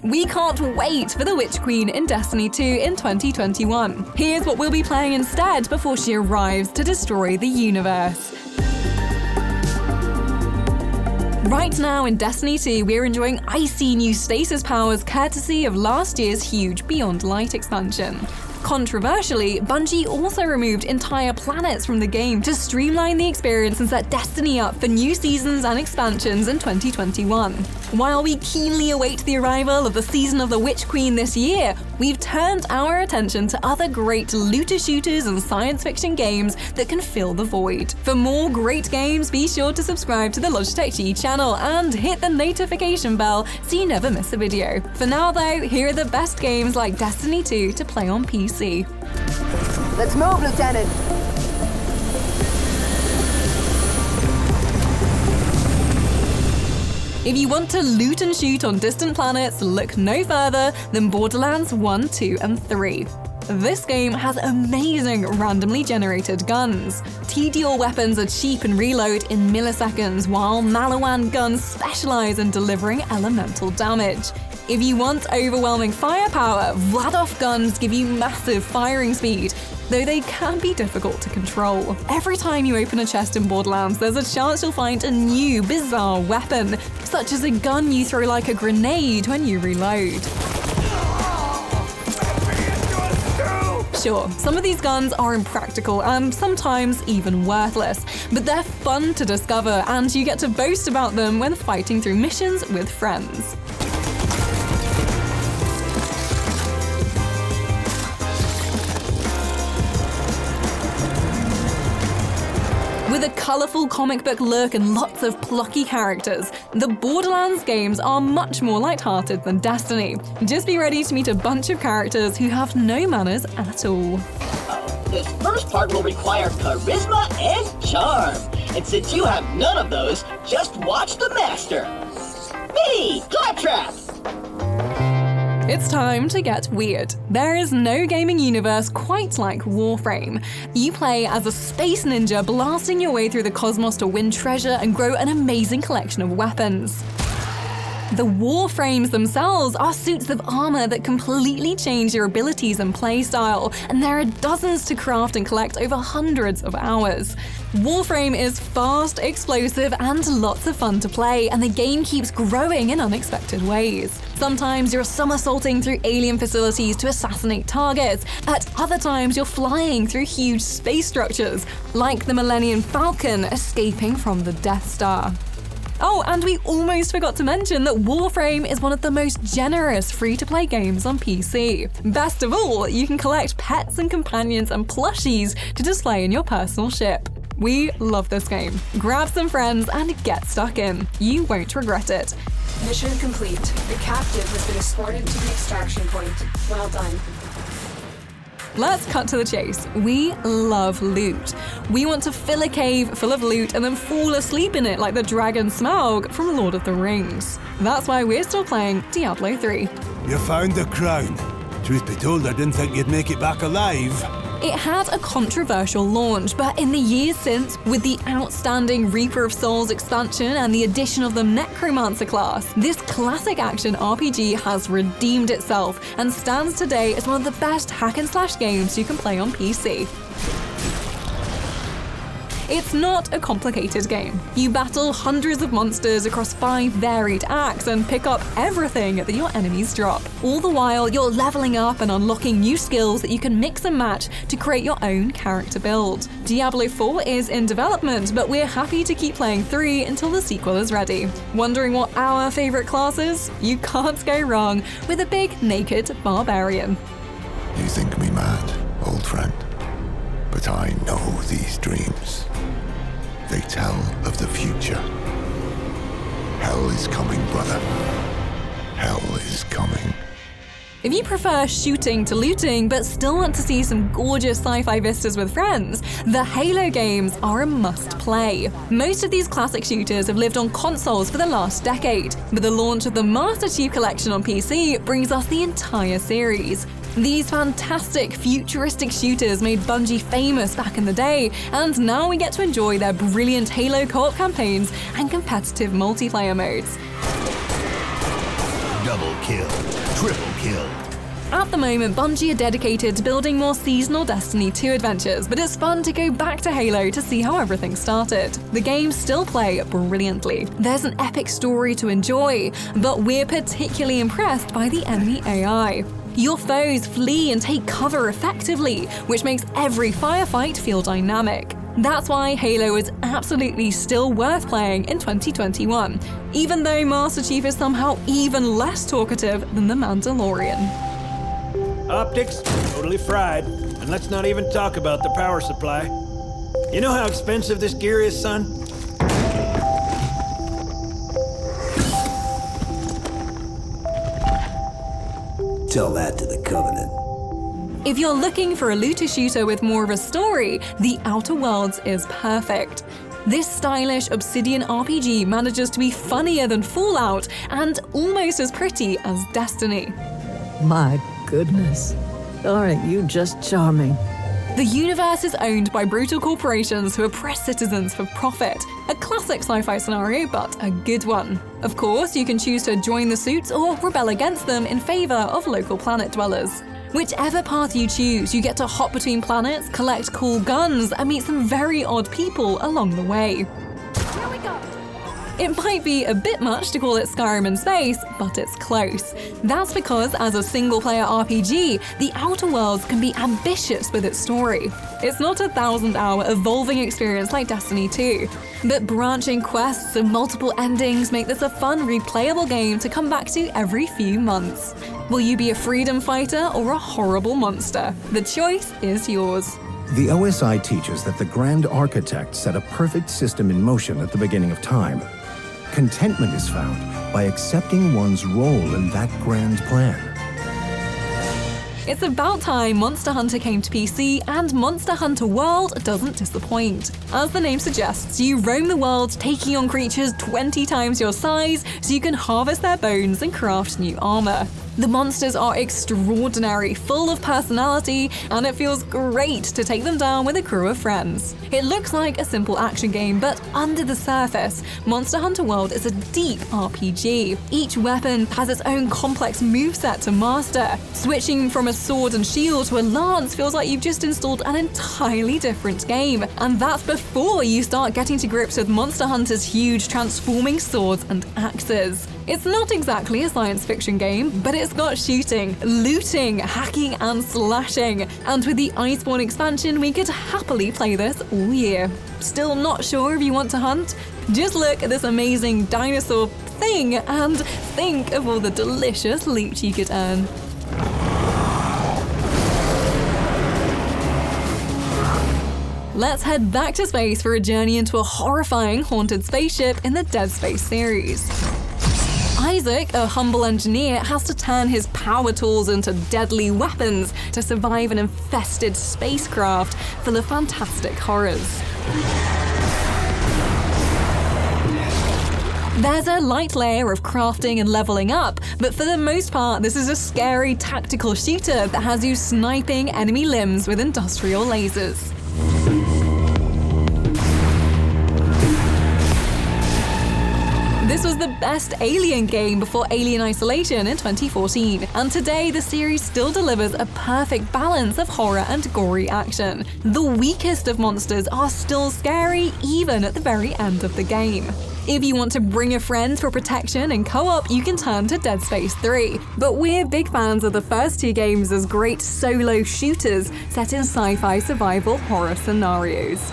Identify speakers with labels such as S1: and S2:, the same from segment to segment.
S1: We can't wait for the Witch Queen in Destiny 2 in 2021. Here's what we'll be playing instead before she arrives to destroy the universe. Right now in Destiny 2, we're enjoying icy new stasis powers courtesy of last year's huge Beyond Light expansion. Controversially, Bungie also removed entire planets from the game to streamline the experience and set Destiny up for new seasons and expansions in 2021. While we keenly await the arrival of the season of the Witch Queen this year, we've turned our attention to other great looter shooters and science fiction games that can fill the void. For more great games, be sure to subscribe to the Logitech G channel and hit the notification bell so you never miss a video. For now though, here are the best games like Destiny 2 to play on PC.
S2: Let's move, Lieutenant!
S1: If you want to loot and shoot on distant planets, look no further than Borderlands 1, 2, and 3. This game has amazing randomly generated guns. TDR weapons are cheap and reload in milliseconds, while Malawan guns specialize in delivering elemental damage. If you want overwhelming firepower, Vladof guns give you massive firing speed, though they can be difficult to control. Every time you open a chest in Borderlands, there's a chance you'll find a new, bizarre weapon, such as a gun you throw like a grenade when you reload. Sure, some of these guns are impractical and sometimes even worthless, but they're fun to discover and you get to boast about them when fighting through missions with friends. With a colourful comic book look and lots of plucky characters, the Borderlands games are much more lighthearted than Destiny. Just be ready to meet a bunch of characters who have no manners at all.
S3: This first part will require charisma and charm. And since you have none of those, just watch the master. Me, Claptrap!
S1: It's time to get weird. There is no gaming universe quite like Warframe. You play as a space ninja blasting your way through the cosmos to win treasure and grow an amazing collection of weapons. The Warframes themselves are suits of armor that completely change your abilities and playstyle, and there are dozens to craft and collect over hundreds of hours. Warframe is fast, explosive, and lots of fun to play, and the game keeps growing in unexpected ways. Sometimes you're somersaulting through alien facilities to assassinate targets. At other times, you're flying through huge space structures, like the Millennium Falcon escaping from the Death Star. Oh, and we almost forgot to mention that Warframe is one of the most generous free-to-play games on PC. Best of all, you can collect pets and companions and plushies to display in your personal ship. We love this game. Grab some friends and get stuck in. You won't regret it.
S4: Mission complete. The captive has been escorted to the extraction point. Well done.
S1: Let's cut to the chase. We love loot. We want to fill a cave full of loot and then fall asleep in it like the dragon Smaug from Lord of the Rings. That's why we're still playing Diablo 3.
S5: You found the crown. Truth be told, I didn't think you'd make it back alive.
S1: It had a controversial launch, but in the years since, with the outstanding Reaper of Souls expansion and the addition of the Necromancer class, this classic action RPG has redeemed itself and stands today as one of the best hack-and-slash games you can play on PC. It's not a complicated game. You battle hundreds of monsters across 5 varied acts and pick up everything that your enemies drop. All the while, you're leveling up and unlocking new skills that you can mix and match to create your own character build. Diablo 4 is in development, but we're happy to keep playing 3 until the sequel is ready. Wondering what our favorite class is? You can't go wrong with a big, naked barbarian.
S6: You think me mad, old friend, but I know these dreams. They tell of the future. Hell is coming, brother. Hell is coming.
S1: If you prefer shooting to looting but still want to see some gorgeous sci-fi vistas with friends, the Halo games are a must-play. Most of these classic shooters have lived on consoles for the last decade, but the launch of the Master Chief Collection on PC brings us the entire series. These fantastic futuristic shooters made Bungie famous back in the day, and now we get to enjoy their brilliant Halo co-op campaigns and competitive multiplayer modes.
S7: double kill, triple kill.
S1: At the moment, Bungie are dedicated to building more seasonal Destiny 2 adventures, but it's fun to go back to Halo to see how everything started. The games still play brilliantly. There's an epic story to enjoy, but we're particularly impressed by the enemy AI. Your foes flee and take cover effectively, which makes every firefight feel dynamic. That's why Halo is absolutely still worth playing in 2021, even though Master Chief is somehow even less talkative than the Mandalorian.
S8: Optics, totally fried. And let's not even talk about the power supply. You know how expensive this gear is, son?
S9: Tell that to the Covenant.
S1: If you're looking for a looter shooter with more of a story, The Outer Worlds is perfect. This stylish Obsidian RPG manages to be funnier than Fallout and almost as pretty as Destiny.
S10: My goodness. Aren't you just charming?
S1: The universe is owned by brutal corporations who oppress citizens for profit. A classic sci-fi scenario, but a good one. Of course, you can choose to join the suits or rebel against them in favor of local planet dwellers. Whichever path you choose, you get to hop between planets, collect cool guns, and meet some very odd people along the way.
S4: Here we go.
S1: It might be a bit much to call it Skyrim in space, but it's close. That's because as a single-player RPG, The Outer Worlds can be ambitious with its story. It's not a 1,000-hour evolving experience like Destiny 2, but branching quests and multiple endings make this a fun, replayable game to come back to every few months. Will you be a freedom fighter or a horrible monster? The choice is yours.
S11: The OSI teaches that the Grand Architect set a perfect system in motion at the beginning of time. Contentment is found by accepting one's role in that grand plan.
S1: It's about time Monster Hunter came to PC, and Monster Hunter World doesn't disappoint. As the name suggests, you roam the world taking on creatures 20 times your size so you can harvest their bones and craft new armor. The monsters are extraordinary, full of personality, and it feels great to take them down with a crew of friends. It looks like a simple action game, but under the surface, Monster Hunter World is a deep RPG. Each weapon has its own complex moveset to master. Switching from a sword and shield to a lance feels like you've just installed an entirely different game, and that's before you start getting to grips with Monster Hunter's huge transforming swords and axes. It's not exactly a science fiction game, but it's got shooting, looting, hacking, and slashing. And with the Iceborne expansion, we could happily play this all year. Still not sure if you want to hunt? Just look at this amazing dinosaur thing and think of all the delicious loot you could earn. Let's head back to space for a journey into a horrifying haunted spaceship in the Dead Space series. Isaac, a humble engineer, has to turn his power tools into deadly weapons to survive an infested spacecraft full of fantastic horrors. There's a light layer of crafting and leveling up, but for the most part, this is a scary tactical shooter that has you sniping enemy limbs with industrial lasers. This was the best Alien game before Alien Isolation in 2014, and today the series still delivers a perfect balance of horror and gory action. The weakest of monsters are still scary even at the very end of the game. If you want to bring a friend for protection and co-op, you can turn to Dead Space 3. But we're big fans of the first two games as great solo shooters set in sci-fi survival horror scenarios.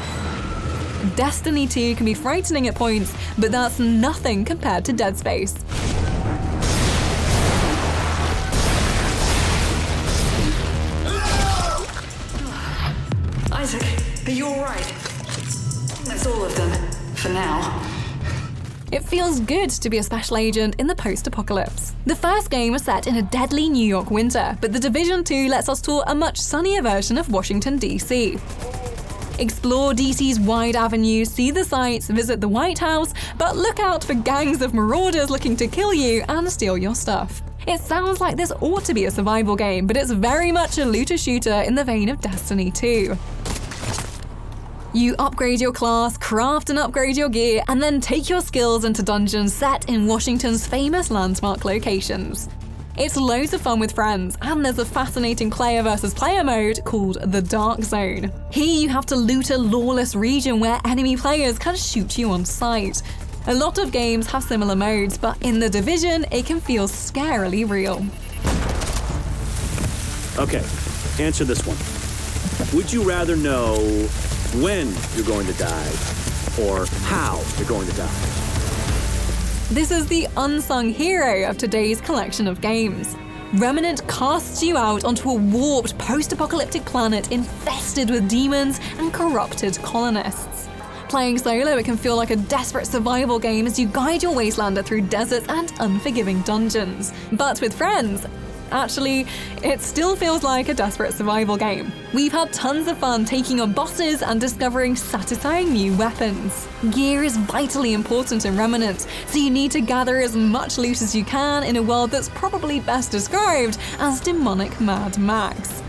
S1: Destiny 2 can be frightening at points, but that's nothing compared to Dead Space.
S4: Isaac, are you alright? That's all of them, for now.
S1: It feels good to be a special agent in the post-apocalypse. The first game was set in a deadly New York winter, but The Division 2 lets us tour a much sunnier version of Washington, D.C. Explore DC's wide avenues, see the sights, visit the White House, but look out for gangs of marauders looking to kill you and steal your stuff. It sounds like this ought to be a survival game, but it's very much a looter shooter in the vein of Destiny 2. You upgrade your class, craft and upgrade your gear, and then take your skills into dungeons set in Washington's famous landmark locations. It's loads of fun with friends, and there's a fascinating player versus player mode called the Dark Zone. Here you have to loot a lawless region where enemy players can shoot you on sight. A lot of games have similar modes, but in The Division, it can feel scarily real.
S12: Okay, answer this one. Would you rather know when you're going to die, or how you're going to die?
S1: This is the unsung hero of today's collection of games. Remnant casts you out onto a warped post-apocalyptic planet infested with demons and corrupted colonists. Playing solo, it can feel like a desperate survival game as you guide your wastelander through deserts and unforgiving dungeons. But with friends, actually, it still feels like a desperate survival game. We've had tons of fun taking on bosses and discovering satisfying new weapons. Gear is vitally important in Remnant, so you need to gather as much loot as you can in a world that's probably best described as demonic Mad Max.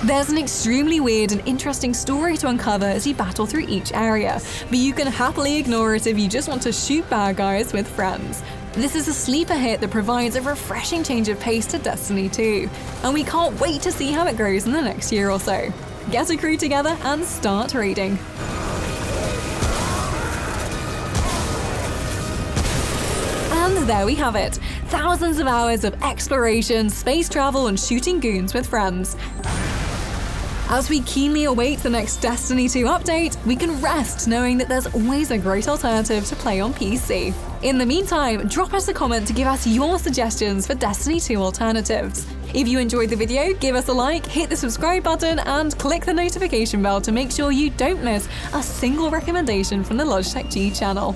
S1: There's an extremely weird and interesting story to uncover as you battle through each area, but you can happily ignore it if you just want to shoot bad guys with friends. This is a sleeper hit that provides a refreshing change of pace to Destiny 2, and we can't wait to see how it grows in the next year or so. Get a crew together and start raiding. And there we have it. Thousands of hours of exploration, space travel, and shooting goons with friends. As we keenly await the next Destiny 2 update, we can rest knowing that there's always a great alternative to play on PC. In the meantime, drop us a comment to give us your suggestions for Destiny 2 alternatives. If you enjoyed the video, give us a like, hit the subscribe button, and click the notification bell to make sure you don't miss a single recommendation from the Logitech G channel.